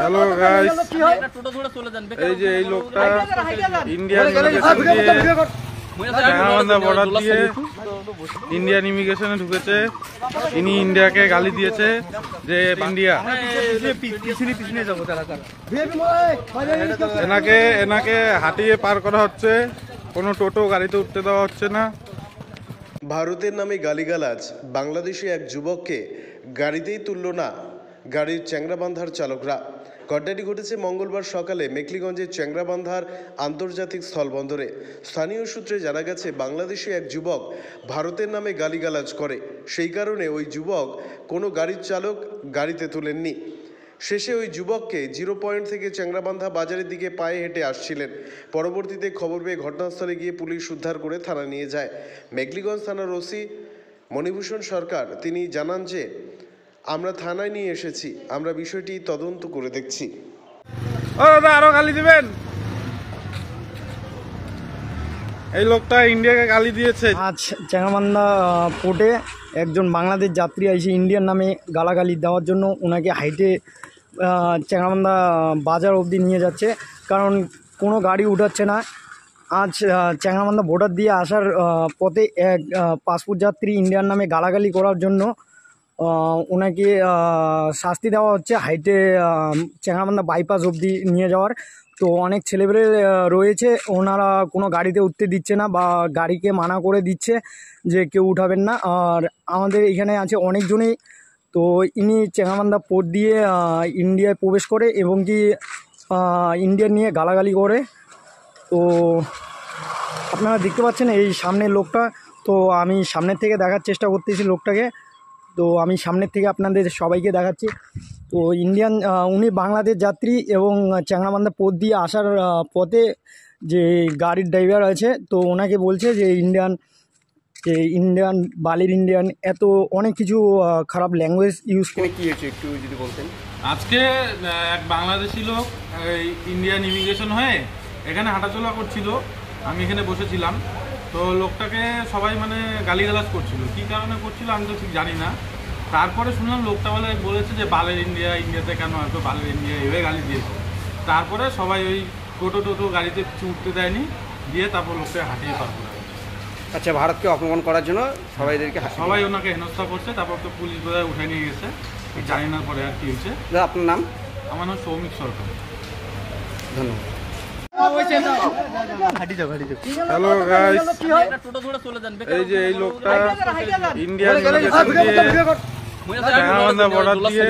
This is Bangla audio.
হ্যালো গাইস, এই যে এই লোকটা ইন্ডিয়ান বর্ডার দিয়ে ইন্ডিয়ান ইমিগ্রেশনে ঢুকেছে। ইনি ইন্ডিয়াকে গালি দিয়েছে যে ইন্ডিয়া। এনাকে হাঁটিয়ে পার করা হচ্ছে, কোনো টোটো গাড়িতে উঠতে দেওয়া হচ্ছে না। ভারতের নামে গালিগালাজ, বাংলাদেশে এক যুবককে গাড়িতেই তুলল না গাড়ির চ্যাংরাবান্ধার চালকরা। ঘটনাটি ঘটেছে মঙ্গলবার সকালে মেখলিগঞ্জের চ্যাংরাবান্ধার আন্তর্জাতিক স্থলবন্দরে। স্থানীয় সূত্রে জানা গেছে, বাংলাদেশে এক যুবক ভারতের নামে গালিগালাজ করে, সেই কারণে ওই যুবক কোনো গাড়ির চালক গাড়িতে তুলেননি। শেষে ওই যুবককে 0 পয়েন্ট থেকে চ্যাংরাবান্ধা বাজারের দিকে পায়ে হেঁটে আসছিলেন। পরবর্তীতে খবর পেয়ে ঘটনাস্থলে গিয়ে পুলিশ উদ্ধার করে থানা নিয়ে যায়। মেখলিগঞ্জ থানার ওসি মণিভূষণ সরকার তিনি জানান যে, আমরা থানায় নিয়ে এসেছি, আমরা বিষয়টি তদন্ত করে দেখছি। আরো গালি দিবেন। এই লোকটা ইন্ডিয়াকে গালি দিয়েছে। আজ চ্যাংরাবান্ধা পোর্টে একজন বাংলাদেশ যাত্রী এসে ইন্ডিয়ার নামে গালাগালি দেওয়ার জন্য ওনাকে হাইটে চ্যাংরাবান্ধা বাজার অবধি নিয়ে যাচ্ছে, কারণ কোনো গাড়ি উঠাচ্ছে না। আজ চ্যাংরাবান্ধা বর্ডার দিয়ে আসার পথে এক পাসপোর্ট যাত্রী ইন্ডিয়ার নামে গালাগালি করার জন্য ওনাকে শাস্তি দেওয়া হচ্ছে হাইটে চ্যাংরাবান্ধা বাইপাস অবধি নিয়ে যাওয়ার। তো অনেক ছেলেপেলে রয়েছে, ওনারা কোনো গাড়িতে উঠতে দিচ্ছে না বা গাড়িকে মানা করে দিচ্ছে যে কেউ উঠাবেন না। আর আমাদের এখানে আছে অনেকজনই। তো ইনি চ্যাংরাবান্ধা পোর্ট দিয়ে ইন্ডিয়ায় প্রবেশ করে এবং কি ইন্ডিয়া নিয়ে গালাগালি করে। তো আপনারা দেখতে পাচ্ছেন এই সামনের লোকটা। তো আমি সামনের থেকে দেখার চেষ্টা করতেছি লোকটাকে। তো আমি সামনের থেকে আপনাদের সবাইকে দেখাচ্ছি। তো উনি বাংলাদেশ যাত্রী এবং চ্যাংরাবান্ধা পোর্ট দিয়ে আসার পথে যে গাড়ির ড্রাইভার আছে, তো ওনাকে বলছে যে ইন্ডিয়ান বালির ইন্ডিয়ান এত অনেক কিছু খারাপ ল্যাঙ্গুয়েজ ইউজ করে। কি হয়েছে একটু যদি বলতেন। আজকে এক বাংলাদেশি লোক ইন্ডিয়ান ইমিগ্রেশন হয়ে এখানে হাঁটাচলা করছিল, আমি এখানে বসেছিলাম। তো লোকটাকে সবাই মানে গালিগালাজ করছিল, কী কারণে করছিল আমি তো ঠিক জানি না। তারপরে শুনলাম লোকটা বলেছে যে বালের ইন্ডিয়া, ইন্ডিয়াতে কেন এত বালের ইন্ডিয়া, এভাবে গালি দিয়েছে। তারপরে সবাই ওই টোটো গাড়িতে কিছু উঠতে দেয়নি, দিয়ে তারপর লোকটাকে হাঁটিয়ে পার করে। আচ্ছা, ভারতকে অপমান করার জন্য সবাই ওনাকে হেনস্থা করছে। তারপর তো পুলিশ বোধহয় উঠে নিয়ে গেছে, জানি না পরে আর কি হয়েছে। আপনার নাম? আমার নাম সৌমিক সরকার। ধন্যবাদ। হ্যালো গাইস, এই যে এই লোকটা ইন্ডিয়ান বর্ডার দিয়ে